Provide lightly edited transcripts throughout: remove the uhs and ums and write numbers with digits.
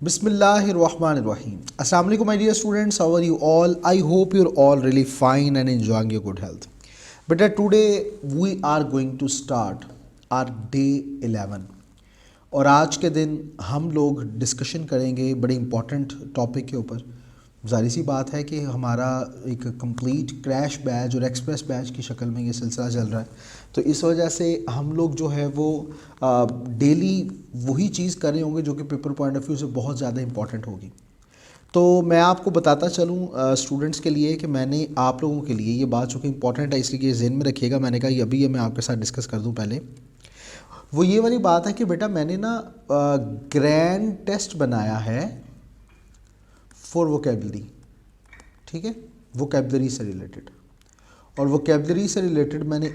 Bismillahirrahmanirrahim. Assalamu alaikum my dear students, how are you all? I hope you're all really fine and enjoying your good health. But today we are going to start our day 11 और आज के दिन हम लोग discussion करेंगे बड़े important topic के ऊपर। ज़ाहिर सी बात है कि हमारा एक कंप्लीट क्रैश बैच और एक्सप्रेस बैच की शक्ल में ये सिलसिला चल रहा है, तो इस वजह से हम लोग जो है वो डेली वही चीज़ कर रहे होंगे जो कि पेपर पॉइंट ऑफ व्यू से बहुत ज़्यादा इम्पॉर्टेंट होगी। तो मैं आपको बताता चलूँ स्टूडेंट्स के लिए कि मैंने आप लोगों के लिए ये बात जो कि इम्पॉर्टेंट है इसलिए जहन में रखिएगा। मैंने कहा अभी ये मैं आपके साथ डिस्कस कर दूँ। पहले वो ये वाली बात है कि बेटा मैंने ना ग्रैंड टेस्ट बनाया है फॉर वोकेबलरी, ठीक है, वोकेबलरी से रिलेटेड। और वोकेबलरी से रिलेटेड मैंने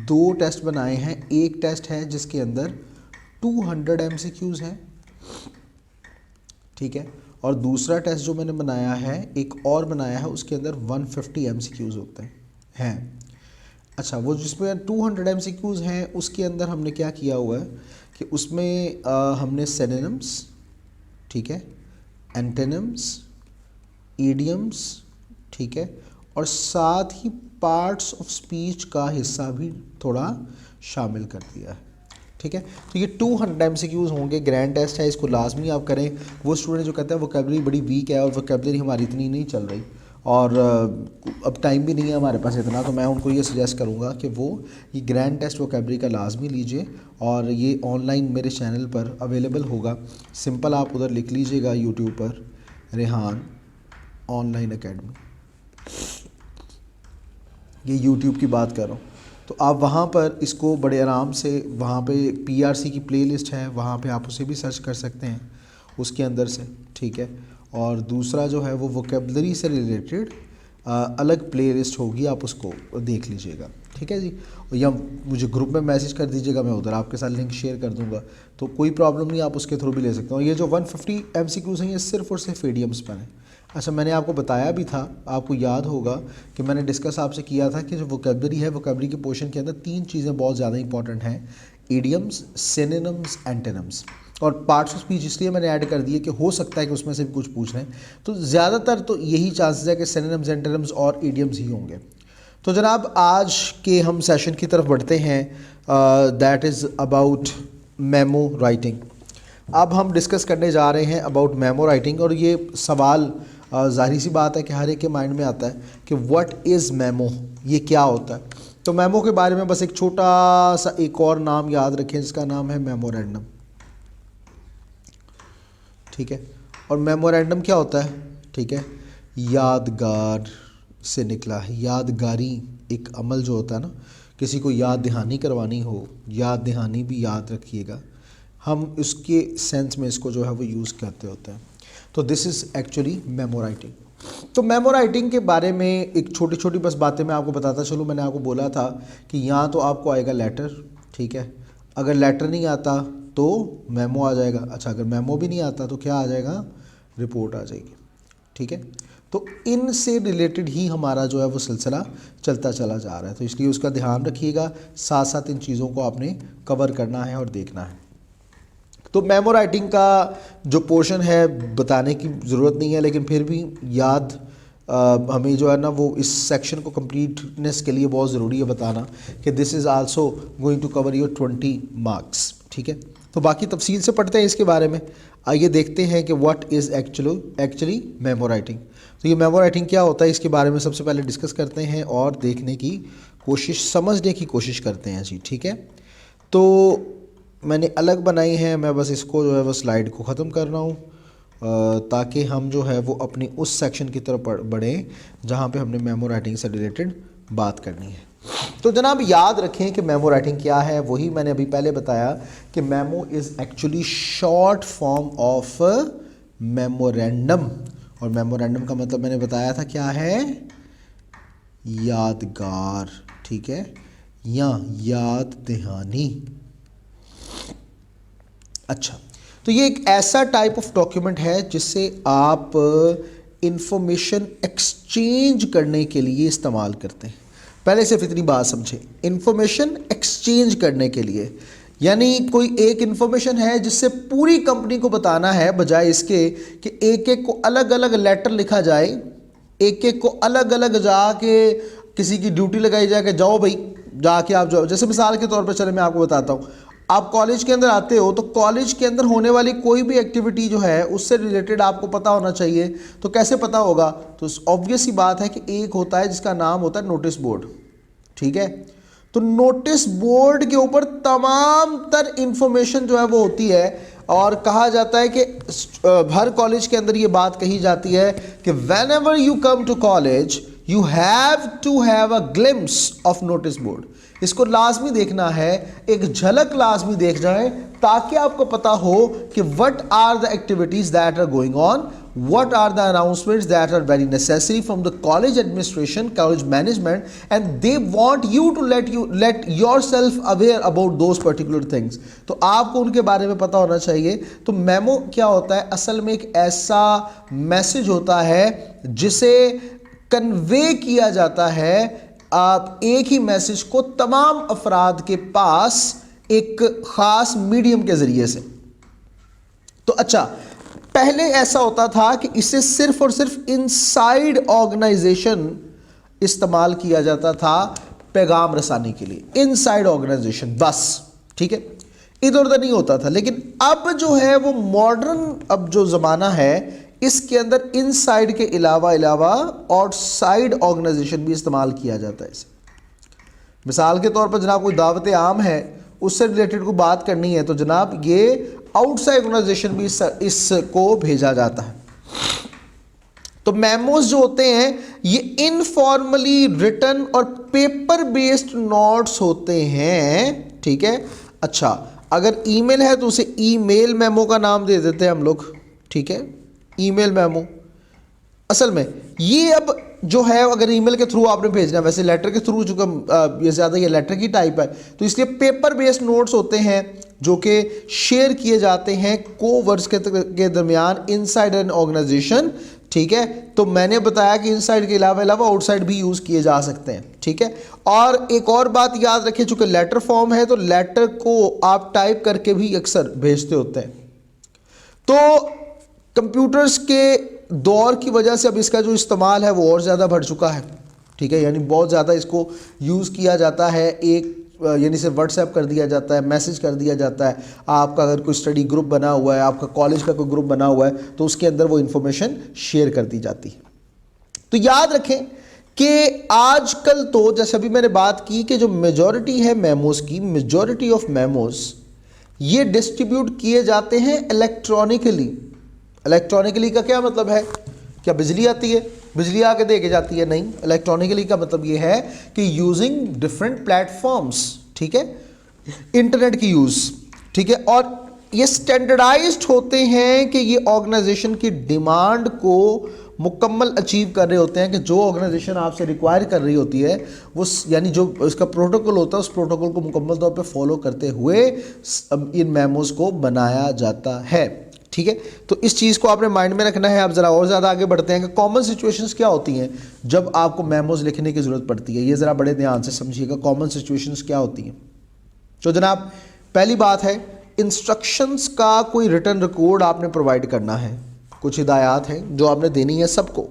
दो टेस्ट बनाए हैं। एक टेस्ट है जिसके अंदर 200 MCQs हैं, ठीक है, और दूसरा टेस्ट जो मैंने बनाया है एक और बनाया है उसके अंदर 150 MCQs होते हैं। अच्छा, वो जिसमें 200 MCQs हैं उसके अंदर हमने क्या किया हुआ है कि उसमें हमने सिनोनिम्स, ठीक है, एंटोनिम्स, ईडियम्स, ठीक है, और साथ ही पार्ट्स ऑफ स्पीच का हिस्सा भी थोड़ा शामिल कर दिया है, ठीक है। तो ये 200 MCQs होंगे। ग्रैंड टेस्ट है, इसको लाजमी आप करें। वो स्टूडेंट जो कहते हैं वोकेबलरी बड़ी वीक है और वोकेबलरी हमारी इतनी नहीं चल रही और अब टाइम भी नहीं है हमारे पास इतना, तो मैं उनको ये सजेस्ट करूँगा कि वो ये ग्रैंड टेस्ट वोकेबलरी का लाजमी लीजिए और ये ऑनलाइन मेरे चैनल पर अवेलेबल होगा। सिंपल आप उधर लिख लीजिएगा यूट्यूब पर रेहान ऑनलाइन एकेडमी, ये यूट्यूब की बात कर रहा हूँ। तो आप वहाँ पर इसको बड़े आराम से, वहाँ पे PRC की प्लेलिस्ट है, वहाँ पे आप उसे भी सर्च कर सकते हैं उसके अंदर से, ठीक है। और दूसरा जो है वो वोकेबलरी से रिलेटेड अलग प्लेलिस्ट होगी, आप उसको देख लीजिएगा, ठीक है जी। या मुझे ग्रुप में मैसेज कर दीजिएगा, मैं उधर आपके साथ लिंक शेयर कर दूंगा, तो कोई प्रॉब्लम नहीं, आप उसके थ्रू भी ले सकते हो। ये जो 150 MCQs हैं ये सिर्फ और सिर्फ ईडियम्स पर हैं। अच्छा, मैंने आपको बताया भी था, आपको याद होगा कि मैंने डिस्कस आपसे किया था कि जो वोकेबलरी है, वोकेबलरी के पोर्शन के अंदर तीन चीज़ें बहुत ज़्यादा इंपॉर्टेंट हैं, ईडियम्स, सिनोनिम्स, एंटोनिम्स। और पार्ट्स ऑफ स्पीच इसलिए मैंने ऐड कर दिए कि हो सकता है कि उसमें से भी कुछ पूछ रहे हैं, तो ज़्यादातर तो यही चांसेस है कि सिनोनिम्स, एंटोनिम्स और ईडियम्स ही होंगे। तो जनाब आज के हम सेशन की तरफ बढ़ते हैं, that is about memo writing. अब हम डिस्कस करने जा रहे हैं अबाउट मेमो राइटिंग। और ये सवाल ज़ाहिर सी बात है कि हर एक के माइंड में आता है कि व्हाट इज़ मेमो, ये क्या होता है। तो मेमो के बारे में बस एक छोटा सा एक और नाम याद रखें जिसका नाम है मेमोरेंडम, ठीक है। और मेमोरेंडम क्या होता है, ठीक है, यादगार से निकला है। यादगारी एक अमल जो होता है ना, किसी को याद दहानी करवानी हो, याद दहानी भी याद रखिएगा, हम उसके सेंस में इसको जो है वो यूज़ करते होते हैं। तो this is actually memo writing. तो मेमो राइटिंग के बारे में एक छोटी छोटी बस बातें मैं आपको बताता चलूँ। मैंने आपको बोला था कि यहाँ तो आपको आएगा लेटर, ठीक है, अगर लेटर नहीं आता तो मेमो आ जाएगा। अच्छा, अगर मेमो भी नहीं आता तो क्या आ जाएगा, रिपोर्ट आ जाएगी, ठीक है। तो इनसे रिलेटेड ही हमारा जो है वो सिलसिला चलता चला जा रहा है, तो इसलिए उसका ध्यान रखिएगा, साथ साथ इन चीज़ों को आपने कवर करना है और देखना है। तो मेमो राइटिंग का जो पोर्शन है बताने की ज़रूरत नहीं है, लेकिन फिर भी याद हमें जो है ना वो इस सेक्शन को कंप्लीटनेस के लिए बहुत ज़रूरी है बताना कि this is also going to cover your 20 marks, ठीक है। तो बाकी तफसील से पढ़ते हैं इसके बारे में। आइए देखते हैं कि what is actually memo writing. तो ये मेमो राइटिंग क्या होता है इसके बारे में सबसे पहले डिस्कस करते हैं और देखने की कोशिश, समझने की कोशिश करते हैं जी, ठीक है। तो मैंने अलग बनाई है, मैं बस इसको जो है वो स्लाइड को ख़त्म कर रहा हूँ ताकि हम जो है वो अपनी उस सेक्शन की तरफ बढ़ें जहाँ पे हमने मेमो राइटिंग से रिलेटेड बात करनी है। तो जनाब याद रखें कि मेमो राइटिंग क्या है। वही मैंने अभी पहले बताया कि memo is actually short form of memorandum. और मेमोरेंडम का मतलब मैंने बताया था क्या है, यादगार, ठीक है, या याद दहानी। अच्छा, तो ये एक ऐसा टाइप ऑफ डॉक्यूमेंट है जिससे आप इंफॉर्मेशन एक्सचेंज करने के लिए इस्तेमाल करते हैं। पहले सिर्फ इतनी बात समझें, इंफॉर्मेशन एक्सचेंज करने के लिए यानी कोई एक इंफॉर्मेशन है जिससे पूरी कंपनी को बताना है, बजाय इसके कि एक एक को अलग अलग लेटर लिखा जाए, एक एक को अलग अलग जाके किसी की ड्यूटी लगाई जाए कि जाओ भाई जाके आप जाओ। जैसे मिसाल के तौर पर चले मैं आपको बताता हूँ, आप कॉलेज के अंदर आते हो तो कॉलेज के अंदर होने वाली कोई भी एक्टिविटी जो है उससे रिलेटेड आपको पता होना चाहिए। तो कैसे पता होगा? तो ऑब्वियस सी बात है कि एक होता है जिसका नाम होता है नोटिस बोर्ड, ठीक है। तो नोटिस बोर्ड के ऊपर तमाम तर इंफॉर्मेशन जो है वो होती है, और कहा जाता है कि हर कॉलेज के अंदर ये बात कही जाती है कि whenever you come to college you have to have a glimpse of notice board. इसको लाजमी देखना है, एक झलक लाजमी देख जाए, ताकि आपको पता हो कि what are the activities that are going on, what are the announcements that are very necessary from the college administration, college management, and they want you to let yourself aware about those particular things। तो आपको उनके बारे में पता होना चाहिए। तो memo क्या होता है? असल में एक ऐसा मैसेज होता है जिसे कन्वे किया जाता है आप एक ही मैसेज को तमाम अफराद के पास एक खास मीडियम के जरिए से। तो अच्छा, पहले ऐसा होता था कि इसे सिर्फ और सिर्फ इनसाइड ऑर्गेनाइजेशन इस्तेमाल किया जाता था पैगाम रसानी के लिए, इनसाइड ऑर्गेनाइजेशन बस, ठीक है, इधर उधर नहीं होता था। लेकिन अब जो है वो मॉडर्न, अब जो ज़माना है इसके अंदर इनसाइड के अलावा आउटसाइड ऑर्गेनाइजेशन भी इस्तेमाल किया जाता है इसे। मिसाल के तौर पर जनाब कोई दावत आम है, उससे रिलेटेड कोई बात करनी है तो जनाब ये आउटसाइड ऑर्गेनाइजेशन भी इसको भेजा जाता है। तो मेमोज जो होते हैं ये इनफॉर्मली रिटन और पेपर बेस्ड नोट्स होते हैं, ठीक है। अच्छा, अगर ईमेल है तो उसे ईमेल मेमो का नाम दे देते हैं हम लोग, ठीक है, ईमेल मेमो। असल में ये अब जो है अगर ईमेल के थ्रू आपने भेजना है, वैसे लेटर के थ्रू चूंकि ये ज़्यादा ये लेटर की टाइप है तो इसलिए पेपर बेस्ड नोट्स होते हैं जो कि शेयर किए जाते हैं कोवर्स के दरमियान इनसाइड एन ऑर्गेनाइजेशन, ठीक है। तो मैंने बताया कि इनसाइड के अलावा आउटसाइड भी यूज़ किए जा सकते हैं, ठीक है। और एक और बात याद रखिए, चूंकि लेटर फॉर्म है तो लेटर को आप टाइप करके भी अक्सर भेजते होते हैं। तो कंप्यूटर्स के दौर की वजह से अब इसका जो इस्तेमाल है वो और ज़्यादा बढ़ चुका है, ठीक है, यानी बहुत ज़्यादा इसको यूज़ किया जाता है। एक यानी से व्हाट्सएप कर दिया जाता है, मैसेज कर दिया जाता है। आपका अगर कोई स्टडी ग्रुप बना हुआ है, आपका कॉलेज का कोई ग्रुप बना हुआ है तो उसके अंदर वो इन्फॉर्मेशन शेयर कर दी जाती है। तो याद रखें कि आजकल तो जैसे अभी मैंने बात की कि जो मेजॉरिटी है मेमोज की, मेजॉरिटी ऑफ मेमोज ये डिस्ट्रीब्यूट किए जाते हैं इलेक्ट्रॉनिकली। इलेक्ट्रॉनिकली का क्या मतलब है? क्या बिजली आती है, बिजली आके दे के जाती है? नहीं, इलेक्ट्रॉनिकली का मतलब ये है कि यूजिंग डिफरेंट प्लेटफॉर्म्स, ठीक है, इंटरनेट की यूज़, ठीक है। और ये स्टैंडर्डाइज्ड होते हैं कि ये ऑर्गेनाइजेशन की डिमांड को मुकम्मल अचीव कर रहे होते हैं कि जो ऑर्गेनाइजेशन आपसे रिक्वायर कर रही होती है वो, यानी जो उसका प्रोटोकॉल होता है उस प्रोटोकॉल को मुकम्मल तौर पे फॉलो करते हुए इन मेमोज को बनाया जाता है, ठीक है। तो इस चीज़ को आपने माइंड में रखना है। आप ज़रा और ज़्यादा आगे बढ़ते हैं कि कॉमन सिचुएशंस क्या होती हैं जब आपको मेमोज लिखने की ज़रूरत पड़ती है। ये ज़रा बड़े ध्यान से समझिएगा, कॉमन सिचुएशंस क्या होती हैं। तो जनाब पहली बात है, इंस्ट्रक्शंस का कोई रिटन रिकॉर्ड आपने प्रोवाइड करना है। कुछ हिदायत हैं जो आपने देनी है सबको।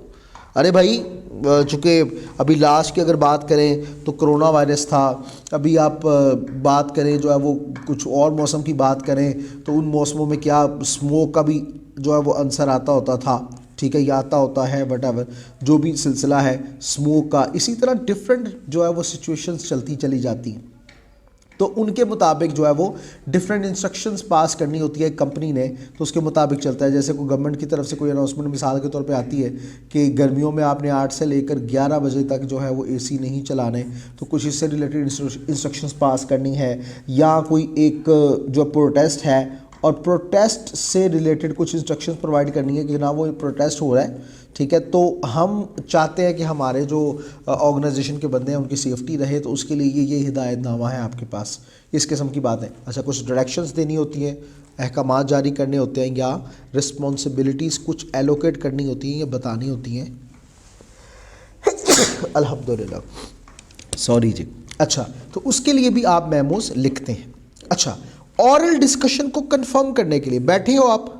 अरे भाई, चूँकि अभी लास्ट की अगर बात करें तो कोरोना वायरस था, अभी आप बात करें जो है वो कुछ और मौसम की बात करें तो उन मौसमों में क्या स्मोक का भी जो है वो आंसर आता होता था, ठीक है, या आता होता है, वटएवर जो भी सिलसिला है स्मोक का। इसी तरह डिफरेंट जो है वो सिचुएशंस चलती चली जाती हैं, तो उनके मुताबिक जो है वो डिफरेंट इंस्ट्रक्शंस पास करनी होती है कंपनी ने, तो उसके मुताबिक चलता है। जैसे कोई गवर्नमेंट की तरफ से कोई अनाउंसमेंट मिसाल के तौर पे आती है कि गर्मियों में आपने 8 से लेकर 11 बजे तक जो है वो एसी नहीं चलाने, तो कुछ इससे रिलेटेड इंस्ट्रक्शंस पास करनी है। या कोई एक जो प्रोटेस्ट है और प्रोटेस्ट से रिलेटेड कुछ इंस्ट्रक्शंस प्रोवाइड करनी है कि जनाब वो प्रोटेस्ट हो रहा है, ठीक है, तो हम चाहते हैं कि हमारे जो ऑर्गेनाइजेशन के बंदे हैं उनकी सेफ्टी रहे, तो उसके लिए ये हिदायतनामा है आपके पास, इस किस्म की बात है। अच्छा, कुछ डायरेक्शंस देनी होती हैं, अहकामात जारी करने होते हैं, या रिस्पॉन्सिबिलिटीज़ कुछ एलोकेट करनी होती हैं या बतानी होती हैं। अल्हम्दुलिल्लाह, सॉरी जी। अच्छा, तो उसके लिए भी आप मेमोज लिखते हैं। अच्छा, ऑरल डिस्कशन को कंफर्म करने के लिए बैठे हो आप।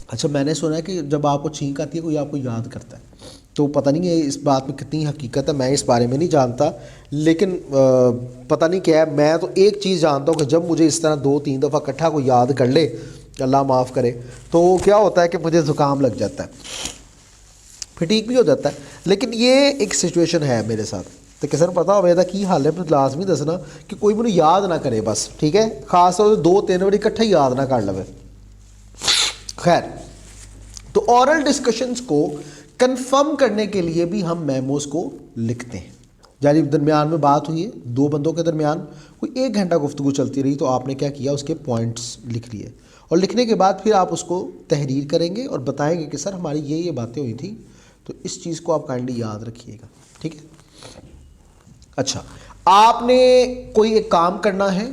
अच्छा, मैंने सुना है कि जब आपको छींक आती है कोई आपको याद करता है, तो पता नहीं है इस बात में कितनी हकीकत है, मैं इस बारे में नहीं जानता, लेकिन पता नहीं क्या है। मैं तो एक चीज़ जानता हूँ कि जब मुझे इस तरह 2-3 दफ़ा इकट्ठा कोई याद कर ले, अल्लाह माफ़ करे, तो क्या होता है कि मुझे ज़ुकाम लग जाता है, फिर ठीक भी हो जाता है। लेकिन ये एक सिचुएशन है मेरे साथ, तो किसी ने पता हो मेरा की हाल है, मैं लाजमी दसना कि कोई मुझे याद ना करे बस, ठीक है। खास तौर पर 2-3 बार इकट्ठा याद ना कर लवे। खैर, तो ऑरल डिस्कशंस को कंफर्म करने के लिए भी हम मेमोज को लिखते हैं। यानी दरमियान में बात हुई है, 2 बंदों के दरमियान कोई 1 घंटा गुफ्तगू चलती रही, तो आपने क्या किया, उसके पॉइंट्स लिख लिए, और लिखने के बाद फिर आप उसको तहरीर करेंगे और बताएंगे कि सर हमारी ये बातें हुई थी, तो इस चीज़ को आप काइंडली याद रखिएगा, ठीक है। अच्छा, आपने कोई एक काम करना है,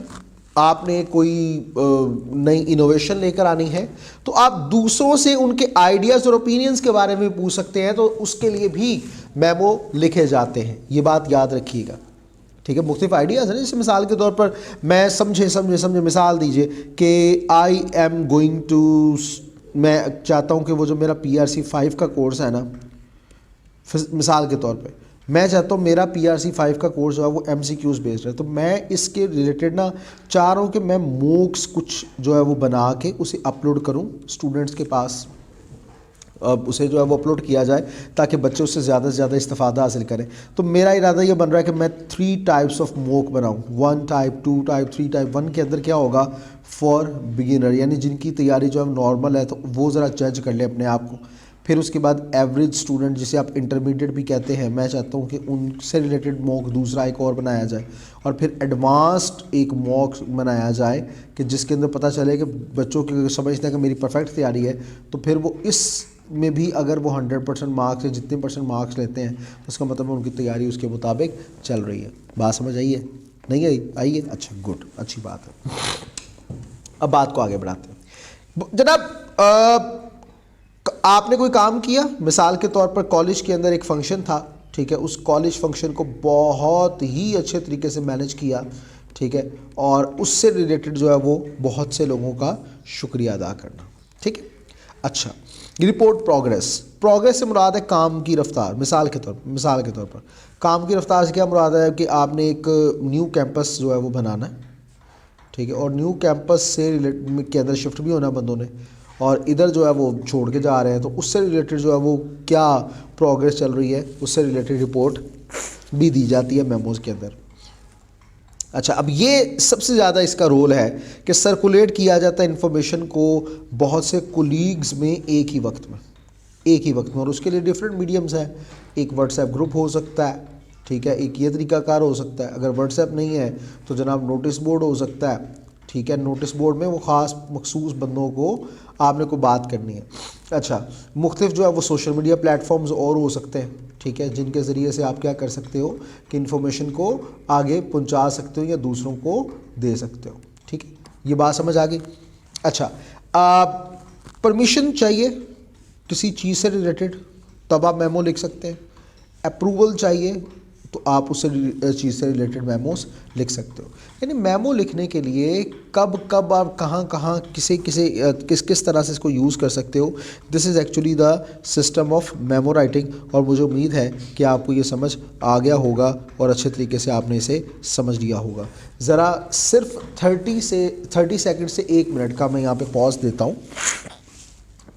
आपने कोई नई इनोवेशन लेकर आनी है, तो आप दूसरों से उनके आइडियाज़ और ओपिनियंस के बारे में पूछ सकते हैं, तो उसके लिए भी मेमो लिखे जाते हैं, ये बात याद रखिएगा, ठीक है। मुख्तलिफ आइडियाज़ हैं, जैसे मिसाल के तौर पर मैं समझे मिसाल दीजिए कि आई एम गोइंग टू, मैं चाहता हूँ कि वो जो मेरा PRC 5 का कोर्स है ना, मिसाल के तौर पे मैं चाहता हूँ मेरा PRC 5 का कोर्स जो है वो MCQs बेस्ड है, तो मैं इसके रिलेटेड ना चाह रहा हूँ कि मैं मूक्स कुछ जो है वो बना के उसे अपलोड करूँ स्टूडेंट्स के पास, उसे जो है वो अपलोड किया जाए ताकि बच्चे उससे ज़्यादा से ज़्यादा इस्तेफ़ादा हासिल करें। तो मेरा इरादा ये बन रहा है कि मैं 3 टाइप्स ऑफ मूक बनाऊँ, 1 टाइप, 2 टाइप, 3 टाइप। 1 के अंदर क्या होगा, फॉर बिगिनर, यानी जिनकी तैयारी जो है नॉर्मल है, तो वो ज़रा जज कर ले अपने आप को। फिर उसके बाद एवरेज स्टूडेंट, जिसे आप इंटरमीडिएट भी कहते हैं, मैं चाहता हूँ कि उनसे रिलेटेड मॉक दूसरा एक और बनाया जाए, और फिर एडवांस्ड एक मॉक बनाया जाए कि जिसके अंदर पता चले कि बच्चों की समझते हैं कि मेरी परफेक्ट तैयारी है, तो फिर वो इस में भी अगर वो 100% मार्क्स या जितने % मार्क्स लेते हैं, तो उसका मतलब उनकी तैयारी उसके मुताबिक चल रही है। बात समझ आई है? नहीं आई? आई है? अच्छा, गुड, अच्छी बात है। अब बात को आगे बढ़ाते हैं। जनाब, आपने कोई काम किया, मिसाल के तौर पर कॉलेज के अंदर एक फंक्शन था, ठीक है, उस कॉलेज फंक्शन को बहुत ही अच्छे तरीके से मैनेज किया, ठीक है, और उससे रिलेटेड जो है वो बहुत से लोगों का शुक्रिया अदा करना, ठीक है। अच्छा, रिपोर्ट प्रोग्रेस से मुराद है काम की रफ्तार। मिसाल के तौर पर काम की रफ्तार से क्या मुराद है कि आपने एक न्यू कैंपस जो है वो बनाना है, ठीक है, और न्यू कैंपस से के अंदर शिफ्ट भी होना बंदों ने, और इधर जो है वो छोड़ के जा रहे हैं, तो उससे रिलेटेड जो है वो क्या प्रोग्रेस चल रही है, उससे रिलेटेड रिपोर्ट भी दी जाती है मेमोज़ के अंदर। अच्छा, अब ये सबसे ज़्यादा इसका रोल है कि सर्कुलेट किया जाता है इन्फॉर्मेशन को बहुत से कोलीग्स में एक ही वक्त में, और उसके लिए डिफरेंट मीडियम्स हैं। एक व्हाट्सएप ग्रुप हो सकता है, ठीक है, एक ये तरीकाकार हो सकता है। अगर व्हाट्सएप नहीं है तो जनाब नोटिस बोर्ड हो सकता है, ठीक है। नोटिस बोर्ड में वो ख़ास मखसूस बंदों को आपने को बात करनी है। अच्छा, मुख्तलिफ जो है वो सोशल मीडिया प्लेटफॉर्म्स और हो सकते हैं, ठीक है, जिनके ज़रिए से आप क्या कर सकते हो कि इन्फॉर्मेशन को आगे पहुंचा सकते हो या दूसरों को दे सकते हो, ठीक है। ये बात समझ आ गई? अच्छा, परमिशन चाहिए किसी चीज़ से रिलेटेड, तब आप मेमो लिख सकते हैं। अप्रूवल चाहिए तो आप उस चीज़ से रिलेटेड मेमोस लिख सकते हो। यानी मेमो लिखने के लिए कब आप कहाँ किस किस तरह से इसको यूज़ कर सकते हो, this is actually the system of memo writing. और मुझे उम्मीद है कि आपको ये समझ आ गया होगा और अच्छे तरीके से आपने इसे समझ लिया होगा। ज़रा सिर्फ 30 सेकंड से 1 मिनट का मैं यहाँ पे पॉज देता हूँ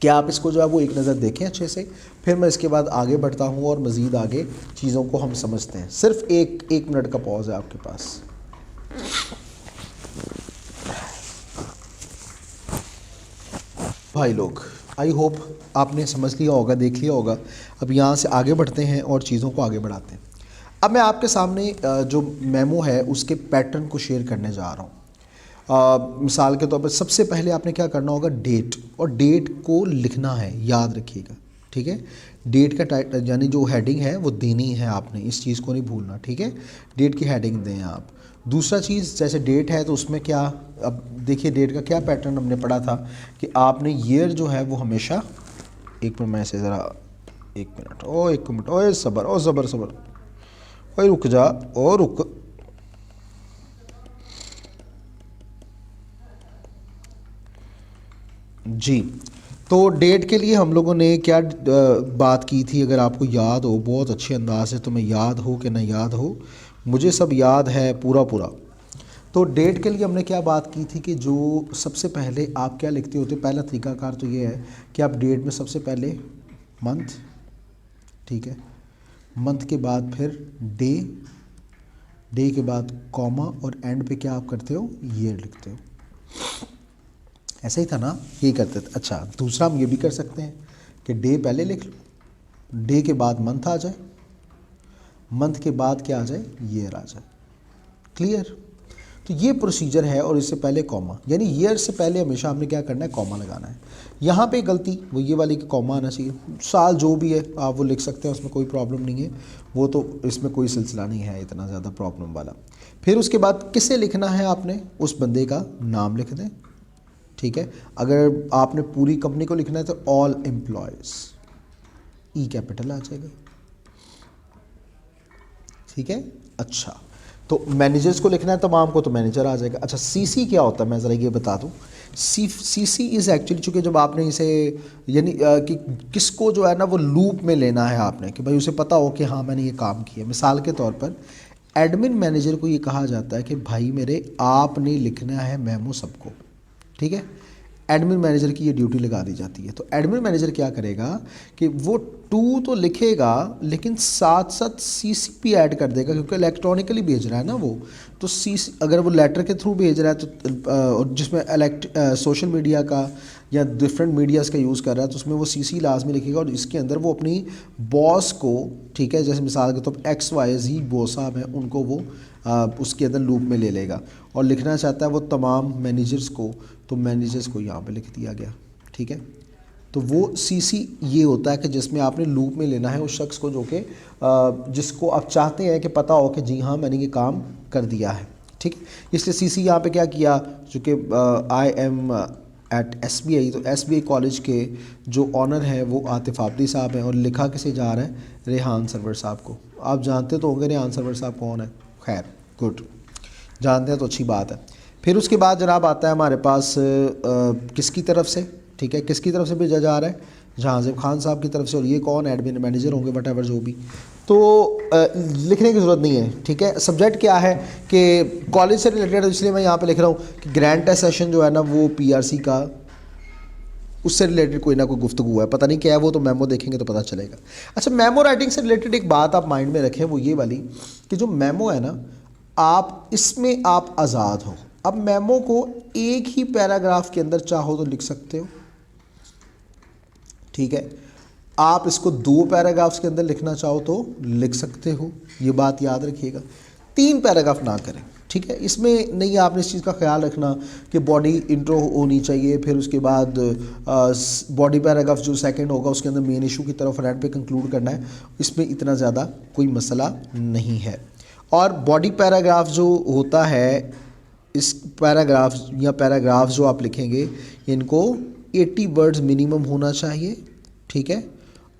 कि आप इसको जो है वो एक नज़र देखें अच्छे से, फिर मैं इसके बाद आगे बढ़ता हूँ और मज़ीद आगे चीज़ों को हम समझते हैं। सिर्फ एक मिनट का पॉज है आपके पास। भाई लोग, आई होप आपने समझ लिया होगा, देख लिया होगा। अब यहाँ से आगे बढ़ते हैं और चीज़ों को आगे बढ़ाते हैं। अब मैं आपके सामने जो मेमो है उसके पैटर्न को शेयर करने जा रहा हूँ। मिसाल के तौर पर सबसे पहले आपने क्या करना होगा, डेट, और डेट को लिखना है, याद रखिएगा, ठीक है। डेट का टाइटल यानी जो हेडिंग है वो देनी है आपने, इस चीज़ को नहीं भूलना, ठीक है। डेट की हेडिंग दें आप। दूसरा चीज़, जैसे डेट है तो उसमें क्या, अब देखिए डेट का क्या पैटर्न हमने पढ़ा था कि आपने ईयर जो है वो हमेशा, एक मिनट मैं से ज़रा 1 मिनट, एक मिनट, ओए सबर, ओ सबर, ओए रुक जा, ओ रुक, जी। तो डेट के लिए हम लोगों ने क्या बात की थी, अगर आपको याद हो बहुत अच्छे अंदाज से, तुम्हें याद हो कि ना याद हो, मुझे सब याद है पूरा पूरा। तो डेट के लिए हमने क्या बात की थी कि जो सबसे पहले आप क्या लिखते होते, पहला तरीकाकार तो ये है कि आप डेट में सबसे पहले मंथ, ठीक है, मंथ के बाद फिर डे, डे के बाद कॉमा, और एंड पे क्या आप करते हो, ईयर लिखते हो। ऐसा ही था ना, यही करते थे। अच्छा, दूसरा हम ये भी कर सकते हैं कि डे पहले लिख लो, डे के बाद मंथ आ जाए, मंथ के बाद क्या आ जाए, ईयर आ जाए। क्लियर? तो ये प्रोसीजर है, और इससे पहले कॉमा, यानी ईयर से पहले हमेशा हमने क्या करना है, कॉमा लगाना है। यहाँ पे गलती वो ये वाली कि कॉमा आना चाहिए, साल जो भी है आप वो लिख सकते हैं, उसमें कोई प्रॉब्लम नहीं है, वो तो इसमें कोई सिलसिला नहीं है इतना ज़्यादा प्रॉब्लम वाला। फिर उसके बाद किसे लिखना है, आपने उस बंदे का नाम लिख दें, ठीक है। अगर आपने पूरी कंपनी को लिखना है तो ऑल एम्प्लॉयज़, ई कैपिटल आ जाएगा, ठीक है। अच्छा, तो मैनेजर्स को लिखना है तमाम को, तो मैनेजर आ जाएगा। अच्छा, सीसी क्या होता है, मैं ज़रा ये बता दूं। सीसी इज़ एक्चुअली, चूँकि जब आपने इसे यानी कि किसको जो है ना वो लूप में लेना है आपने, कि भाई उसे पता हो कि हाँ मैंने ये काम किया। मिसाल के तौर पर एडमिन मैनेजर को ये कहा जाता है कि भाई मेरे आपने लिखना है मेमो सबको, ठीक है। एडमिन मैनेजर की ये ड्यूटी लगा दी जाती है। तो एडमिन मैनेजर क्या करेगा कि वो टू तो लिखेगा, लेकिन साथ साथ सीसी भी ऐड कर देगा, क्योंकि इलेक्ट्रॉनिकली भेज रहा है ना वो। तो सीसी अगर वो लेटर के थ्रू भेज रहा है तो और जिसमें सोशल मीडिया का या डिफरेंट मीडियाज़ का यूज़ कर रहा है, तो उसमें वो सीसी लाजमी लिखेगा, और इसके अंदर वो अपनी बॉस को, ठीक है, जैसे मिसाल के तौर पर XYZ बॉस साहब हैं, उनको वो उसके अंदर लूप में ले लेगा, और लिखना चाहता है वो तमाम मैनेजर्स को, तो मैनेजर्स को यहाँ पे लिख दिया गया, ठीक है। तो वो सीसी ये होता है कि जिसमें आपने लूप में लेना है उस शख्स को जो कि जिसको आप चाहते हैं कि पता हो कि जी हाँ मैंने ये काम कर दिया है, ठीक है। इसलिए सीसी यहाँ पे क्या किया, चूँकि आई एम एट SBI, तो SBI कॉलेज के जो ऑनर है वो आतिफ आबदी साहब हैं, और लिखा किसे जा रहा है, रेहान सरवर साहब को। आप जानते तो होंगे रेहान सरवर साहब कौन है, खैर गुड, जानते हैं तो अच्छी बात है। फिर उसके बाद जनाब आता है हमारे पास किसकी तरफ से, ठीक है, किसकी तरफ से भेजा जा रहा है, जहांज़ेब खान साहब की तरफ से, और ये कौन, एडमिन मैनेजर होंगे वट एवर जो भी। तो लिखने की ज़रूरत नहीं है, ठीक है। सब्जेक्ट क्या है कि कॉलेज से रिलेटेड, इसलिए मैं यहाँ पे लिख रहा हूँ कि ग्रैंड टेस्ट सेशन जो है ना वो PRC का, उससे रिलेटेड कोई ना कोई गुफ्तगू है, पता नहीं क्या है वो, तो मेमो देखेंगे तो पता चलेगा। अच्छा, मेमो राइटिंग से रिलेटेड एक बात आप माइंड में रखें, वो ये वाली कि जो मेमो है ना, आप इसमें आप आज़ाद हो। अब मेमो को एक ही पैराग्राफ के अंदर चाहो तो लिख सकते हो, ठीक है। आप इसको 2 पैराग्राफ्स के अंदर लिखना चाहो तो लिख सकते हो, ये बात याद रखिएगा। 3 पैराग्राफ ना करें, ठीक है। इसमें नहीं, आपने इस चीज़ का ख्याल रखना कि बॉडी इंट्रो होनी चाहिए, फिर उसके बाद बॉडी पैराग्राफ जो सेकंड होगा उसके अंदर मेन इशू की तरफ एंड पे कंक्लूड करना है। इसमें इतना ज़्यादा कोई मसला नहीं है। और बॉडी पैराग्राफ जो होता है, इस पैराग्राफ या पैराग्राफ जो आप लिखेंगे, इनको 80 वर्ड्स मिनिमम होना चाहिए, ठीक है।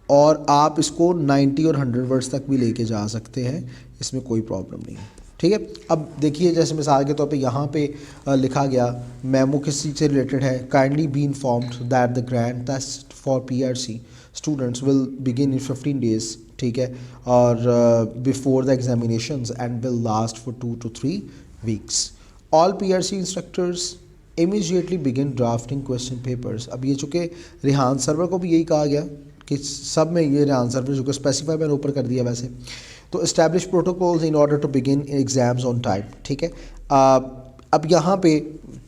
और आप इसको 90 और 100 वर्ड्स तक भी लेके जा सकते हैं, इसमें कोई प्रॉब्लम नहीं है, ठीक है। अब देखिए, जैसे मिसाल के तौर पे यहाँ पे लिखा गया, मेमो किस चीज़ से रिलेटेड है, kindly be informed that the grand test for PRC students will begin in 15 days, ठीक है, और before the examinations and will last for 2 to 3 weeks। All PRC instructors immediately begin drafting question papers. अब ये चूँकि Rehan server को भी यही कहा गया कि सब में ये रेहान सर्वर जो कि स्पेसिफाई मैंने ऊपर कर दिया वैसे, तो establish protocols in order to begin exams on time, ठीक है। अब यहाँ पे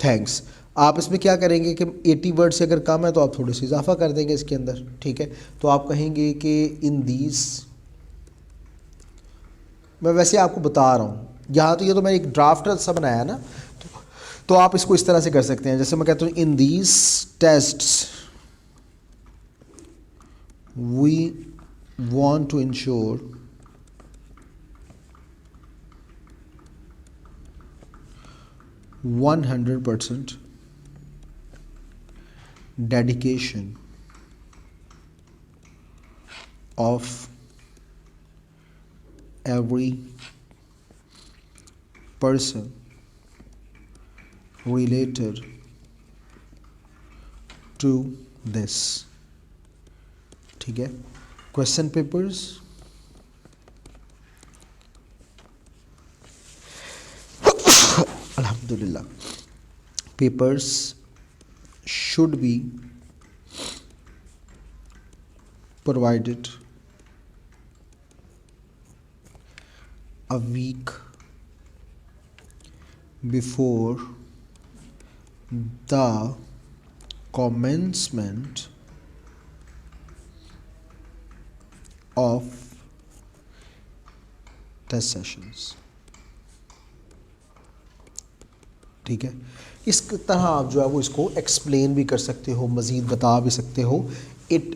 थैंक्स, आप इसमें क्या करेंगे कि 80 वर्ड से अगर कम है तो आप थोड़े से इजाफा कर देंगे इसके अंदर, ठीक है। तो आप कहेंगे कि इन दीज, मैं वैसे आपको बता रहा हूँ, यहाँ तो ये तो मैंने एक ड्राफ्ट सा बनाया ना, तो आप इसको इस तरह से कर सकते हैं, जैसे मैं कहता हूँ in these tests we want to ensure 100% dedication of every person related to this. ठीक है, क्वेश्चन पेपर्स अल्हम्दुलिल्लाह, papers should be provided a week before the commencement of test sessions। ठीक है, इस तरह आप जो है वो इसको एक्सप्लेन भी कर सकते हो, मज़ीद बता भी सकते हो। It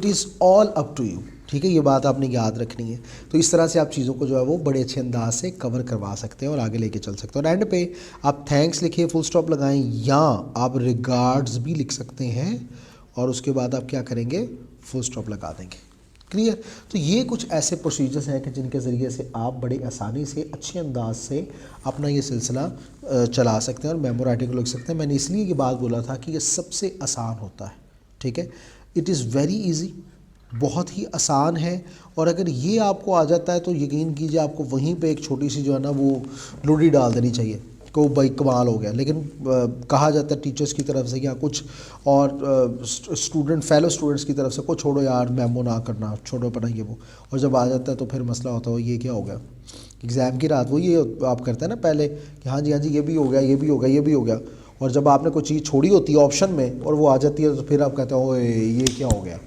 is all up to you. ठीक है, ये बात आपने याद रखनी है। तो इस तरह से आप चीज़ों को जो है वो बड़े अच्छे अंदाज से कवर करवा सकते हैं और आगे लेके चल सकते हैं। और एंड पे आप थैंक्स लिखिए, फुल स्टॉप लगाएं, या आप रिगार्ड्स भी लिख सकते हैं और उसके बाद आप क्या करेंगे, फुल स्टॉप लगा देंगे। क्लियर? तो ये कुछ ऐसे प्रोसीजर्स हैं कि जिनके ज़रिए से आप बड़े आसानी से अच्छे अंदाज से अपना ये सिलसिला चला सकते हैं और मेमो राइटिंग को लिख सकते हैं। मैंने इसलिए ये बात बोला था कि ये सबसे आसान होता है। ठीक है, इट इज़ वेरी इजी, बहुत ही आसान है। और अगर ये आपको आ जाता है तो यकीन कीजिए आपको वहीं पे एक छोटी सी जो है ना वो लोडी डाल देनी चाहिए को भाई कमाल हो गया। लेकिन कहा जाता है टीचर्स की तरफ से या कुछ और फेलो स्टूडेंट्स की तरफ से, को छोड़ो यार मेमो ना करना, छोड़ो पढ़ा ये वो, और जब आ जाता है तो फिर मसला होता है ये क्या हो गया एग्ज़ाम की रात। वो ये आप करते हैं ना पहले कि हाँ जी ये भी हो गया, ये भी हो गया, ये भी हो गया, और जब आपने कोई चीज़ छोड़ी होती है ऑप्शन में और वो आ जाती है तो फिर आप कहते हो ओए ये क्या हो गया।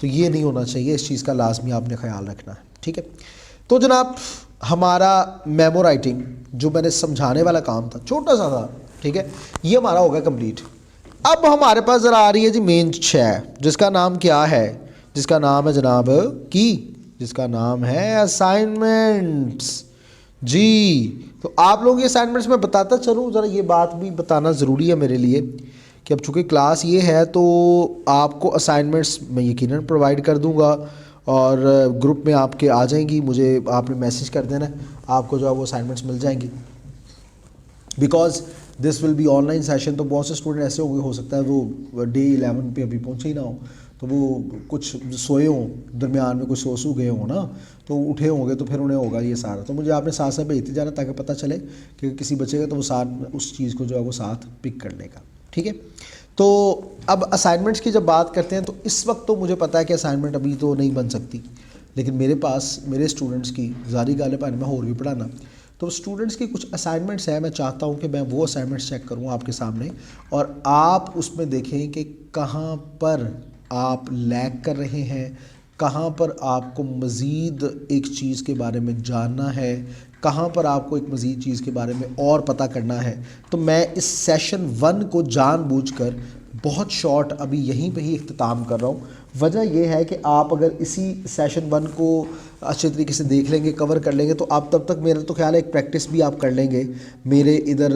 तो ये नहीं होना चाहिए, इस चीज़ का लाजमी आपने ख्याल रखना है। ठीक है, तो जनाब हमारा मेमो राइटिंग जो मैंने समझाने वाला काम था छोटा सा था, ठीक है, ये हमारा होगा कंप्लीट। अब हमारे पास ज़रा आ रही है जी मेन 6, जिसका नाम क्या है, जिसका नाम है जनाब जिसका नाम है असाइनमेंट्स। जी, तो आप लोग ये असाइनमेंट्स मैं बताता चलूँ, ज़रा ये बात भी बताना ज़रूरी है मेरे लिए कि अब चूँकि क्लास ये है तो आपको असाइनमेंट्स मैं यकीनन प्रोवाइड कर दूँगा और ग्रुप में आपके आ जाएंगी, मुझे आपने मैसेज कर देना, आपको जो है वो असाइनमेंट्स मिल जाएंगी। Because this will be online session, तो बहुत से स्टूडेंट ऐसे हो सकता है वो डे 11 पे अभी पहुँचे ही ना हो, तो वो कुछ सोए हों, दरमियान में कुछ सो गए हों ना, तो उठे होंगे तो फिर उन्हें होगा ये सारा। तो मुझे आपने साथ साथ भेजते जाना ताकि पता चले कि किसी बच्चे का तो वो साथ उस चीज़ को जो है वो साथ पिक कर लेगा। ठीक है, तो अब असाइनमेंट्स की जब बात करते हैं तो इस वक्त तो मुझे पता है कि असाइनमेंट अभी तो नहीं बन सकती, लेकिन मेरे पास मेरे स्टूडेंट्स की जारी गाले पानी में और भी पढ़ाना, तो स्टूडेंट्स की कुछ असाइनमेंट्स हैं। मैं चाहता हूं कि मैं वो असाइनमेंट्स चेक करूं आपके सामने और आप उसमें देखें कि कहां पर आप लैग कर रहे हैं, कहां पर आपको मज़ीद एक चीज़ के बारे में जानना है, कहाँ पर आपको एक मज़ीद चीज़ के बारे में और पता करना है। तो मैं इस सेशन 1 को जानबूझकर बहुत शॉर्ट अभी यहीं पे ही इख्तिताम कर रहा हूँ। वजह यह है कि आप अगर इसी सेशन 1 को अच्छे तरीके से देख लेंगे, कवर कर लेंगे, तो आप तब तक मेरा तो ख्याल है एक प्रैक्टिस भी आप कर लेंगे मेरे इधर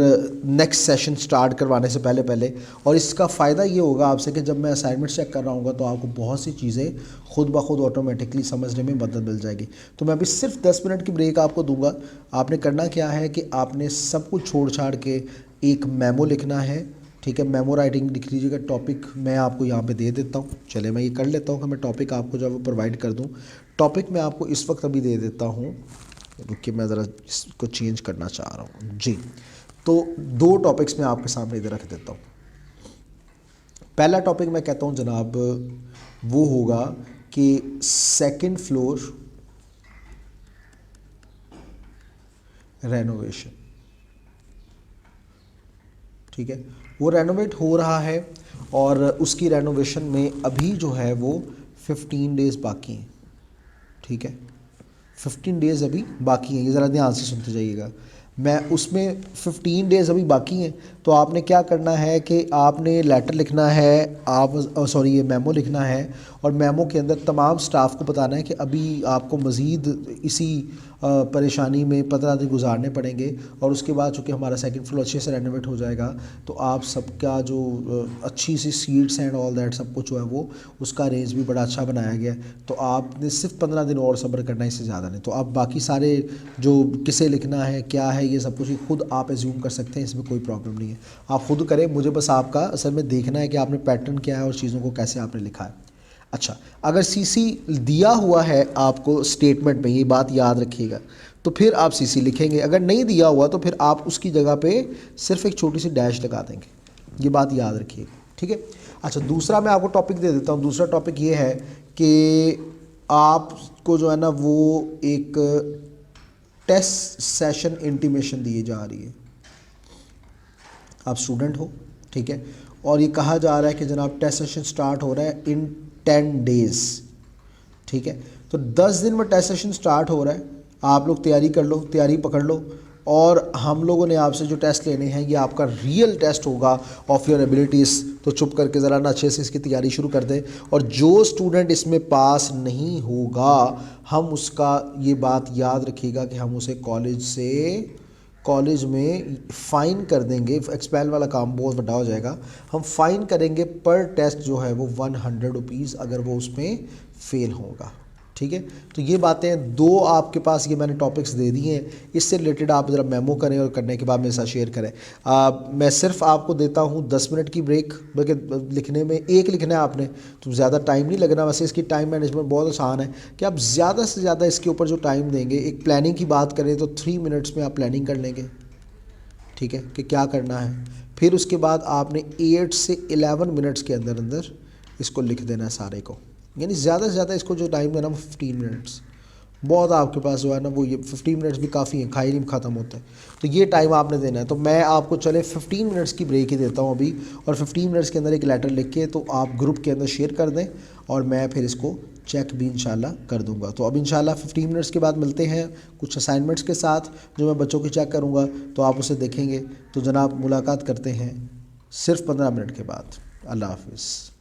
नेक्स्ट सेशन स्टार्ट करवाने से पहले पहले। और इसका फ़ायदा ये होगा आपसे कि जब मैं असाइनमेंट चेक कर रहा हूँ तो आपको बहुत सी चीज़ें खुद ब खुद ऑटोमेटिकली समझने में मदद मिल जाएगी। तो मैं अभी सिर्फ 10 मिनट की ब्रेक आपको दूंगा। आपने करना क्या है कि आपने सब कुछ छोड़ छाड़ के एक मेमो लिखना है। ठीक है, मेमो राइटिंग लिख लीजिएगा। टॉपिक मैं आपको यहाँ पे दे देता हूँ, चले मैं ये कर लेता हूँ कि मैं टॉपिक आपको जो है वो प्रोवाइड कर दूँ। टॉपिक मैं आपको इस वक्त अभी दे देता हूँ, रुकिए मैं ज़रा इसको चेंज करना चाह रहा हूँ जी। तो 2 टॉपिक्स मैं आपके सामने इधर रख देता हूँ। पहला टॉपिक मैं कहता हूँ जनाब वो होगा कि 2nd फ्लोर रेनोवेशन। ठीक है, वो रेनोवेट हो रहा है और उसकी रेनोवेशन में अभी जो है वो 15 डेज़ बाकी हैं। ठीक है, 15 डेज़ अभी बाकी हैं, ये ज़रा ध्यान से सुनते जाइएगा। मैं उसमें 15 डेज़ अभी बाकी हैं, तो आपने क्या करना है कि आपने लेटर लिखना है, आप सॉरी ये मेमो लिखना है और मेमो के अंदर तमाम स्टाफ को बताना है कि अभी आपको मज़ीद इसी परेशानी में 15 दिन गुजारने पड़ेंगे। और उसके बाद चूँकि हमारा सेकंड फ्लोर अच्छे से रेनोवेट हो जाएगा तो आप सबका जो अच्छी सी सीट्स एंड ऑल दैट सब कुछ जो है वो उसका अरेंज भी बड़ा अच्छा बनाया गया है। तो आपने सिर्फ 15 दिन और सब्र करना है, इससे ज़्यादा नहीं। तो आप बाकी सारे जो किसे लिखना है क्या है ये सब कुछ खुद आप एज्यूम कर सकते हैं, इसमें कोई प्रॉब्लम नहीं है, आप खुद करें। मुझे बस आपका असल में देखना है कि आपने पैटर्न क्या है और चीज़ों को कैसे आपने लिखा है। अच्छा, अगर सीसी दिया हुआ है आपको स्टेटमेंट में, ये बात याद रखिएगा, तो फिर आप सीसी लिखेंगे। अगर नहीं दिया हुआ तो फिर आप उसकी जगह पे सिर्फ एक छोटी सी डैश लगा देंगे, ये बात याद रखिएगा, ठीक है। अच्छा, दूसरा मैं आपको टॉपिक दे देता हूँ। दूसरा टॉपिक ये है कि आपको जो है ना वो एक टेस्ट सेशन इंटीमेशन दी जा रही है। आप स्टूडेंट हो, ठीक है, और ये कहा जा रहा है कि जनाब टेस्ट सेशन स्टार्ट हो रहा है इन 10 डेज़, ठीक है। तो 10 दिन में टेस्ट सेशन स्टार्ट हो रहा है, आप लोग तैयारी कर लो, तैयारी पकड़ लो। और हम लोगों ने आपसे जो टेस्ट लेने हैं ये आपका रियल टेस्ट होगा ऑफ योर एबिलिटीज़। तो चुप करके ज़रा ना अच्छे से इसकी तैयारी शुरू कर दें। और जो स्टूडेंट इसमें पास नहीं होगा, हम उसका ये बात याद रखिएगा कि हम उसे कॉलेज में फ़ाइन कर देंगे। एक्सपेल वाला काम बहुत बड़ा हो जाएगा, हम फ़ाइन करेंगे पर टेस्ट जो है वो 100 रुपीज़ अगर वो उसमें फ़ेल होगा, ठीक है। तो ये बातें दो आपके पास ये मैंने टॉपिक्स दे दिए हैं, इससे रिलेटेड आप ज़रा मेमो करें और करने के बाद मेरे साथ शेयर करें। मैं सिर्फ आपको देता हूँ 10 मिनट की ब्रेक, बल्कि लिखने में एक लिखना है आपने, तो ज़्यादा टाइम नहीं लगना। वैसे इसकी टाइम मैनेजमेंट बहुत आसान है कि आप ज़्यादा से ज़्यादा इसके ऊपर जो टाइम देंगे, एक प्लानिंग की बात करें तो 3 मिनट्स में आप प्लानिंग कर लेंगे, ठीक है, कि क्या करना है। फिर उसके बाद आपने 8 से 11 मिनट्स के अंदर अंदर इसको लिख देना है सारे को, यानी ज़्यादा से ज़्यादा इसको जो टाइम देना वो 15 मिनट्स। बहुत आपके पास जो है ना वो ये 15 मिनट्स भी काफ़ी हैं, खाई नहीं ख़त्म होता है, तो ये टाइम आपने देना है। तो मैं आपको चले 15 मिनट्स की ब्रेक ही देता हूँ अभी, और 15 मिनट्स के अंदर एक लेटर लिख के तो आप ग्रुप के अंदर शेयर कर दें और मैं फिर इसको चेक भी इंशाल्लाह कर दूंगा। तो अब इंशाल्लाह 15 मिनट्स के बाद मिलते हैं कुछ असाइनमेंट्स के साथ जो मैं बच्चों की चेक करूँगा, तो आप उसे देखेंगे। तो जनाब मुलाकात करते हैं सिर्फ 15 मिनट के बाद। अल्लाह हाफिज़।